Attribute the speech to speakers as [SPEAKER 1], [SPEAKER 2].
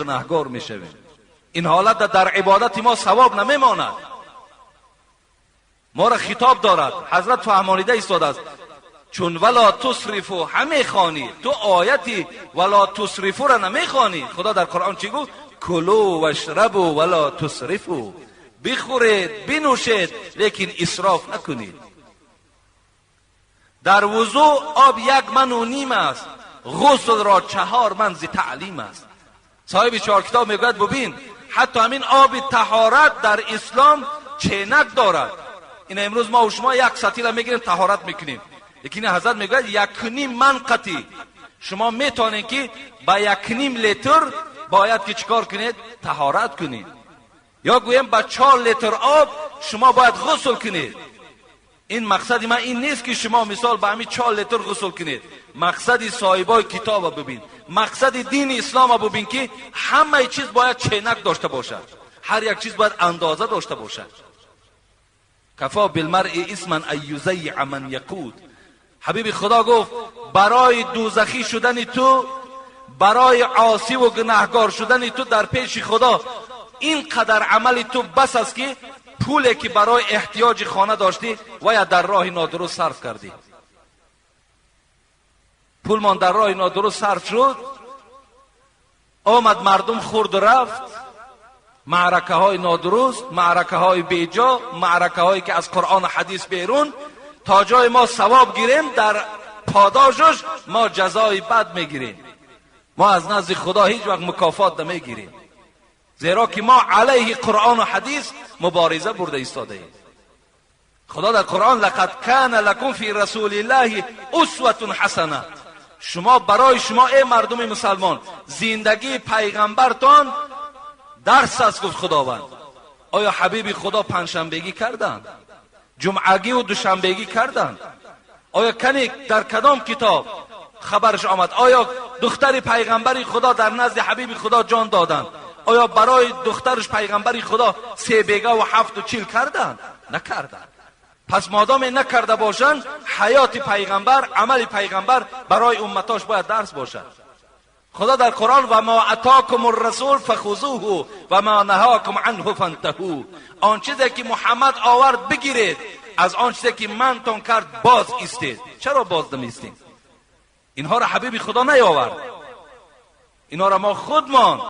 [SPEAKER 1] گناهکار میشویم. این حالت در عبادت ما ثواب نمیماند. ما را خطاب دارد، حضرت فهمانیده ایستاده است چون ولا تسرفو همه خوانی، تو آیتی ولا تسرفو را نمیخوانی. خدا در قرآن چی گفت؟ کلوا واشربوا ولا تسرفو، بخورید بنوشید لیکن اسراف نکنید. در وضو آب 1.5 من است، غسل را 4 من ز تعلیم است. صاحب 4 کتاب میگوید ببین حتی همین آب طهارت در اسلام چینک دارد. این امروز ما و شما 1 سطیل میگیریم طهارت میکنیم، لیکن حضرت میگوید 1.5 من قطی شما میتونید که با 1.5 لیتر باید که چیکار کنید؟ طهارت کنید. یا گویم با 4 لیتر آب شما باید غسل کنید. این مقصد من این نیست که شما مثال با همین 4 لیتر غسل کنید. مقصد صاحبای کتاب ببین، مقصد دین اسلام ببین که همه چیز باید چینک داشته باشد، هر یک چیز باید اندازه داشته باشد. کفا بالمرء اسما ان یضیع من یقود. حبیب خدا گفت برای دوزخی شدن تو، برای عاصی و گناهکار شدن تو در پیش خدا این قدر عمل تو بس است که پولی که برای احتیاج خانه داشتی و یا در راه نادرست صرف کردی. پول من در راه نادرست صرف شد، آمد مردم خورد و رفت، معرکه های نادرست، معرکه های بیجا، معرکه هایی که از قرآن و حدیث بیرون، تا جای ما ثواب گیریم در پاداشش ما جزای بد میگیریم. ما از نزد خدا هیچ وقت مکافات نمیگیریم، زیرا که ما علیه قرآن و حدیث مبارزه برده ایستاده ایم. خدا در قرآن لقد کان لکم فی رسول الله اسوة حسنه، شما برای شما ای مردم مسلمان زندگی پیغمبرتان درس است گفت خداوند. آیا حبیب خدا پنجشنبگی کردند؟ جمعگی و دوشنبگی کردند؟ آیا کنی در کدام کتاب خبرش آمد؟ آیا دختر پیغمبری خدا در نزد حبیب خدا جان دادند؟ آیا برای دخترش پیغمبری خدا 3 بیگه و 7 و 40 کردند؟ نکردند. پس مادام نکرده باشند حیات پیغمبر، عمل پیغمبر برای امتاش باید درس باشد. خدا در قرآن و ما اتاکم الرسول فخذوه و ما نهاکم عنه فانتهوا، آن چیزی که محمد آورد بگیرید، از آن چیزی که من تان کرد باز ایستید. چرا باز نمیستید؟ اینها را حبیب خدا نیاورد، اینها را ما خودمان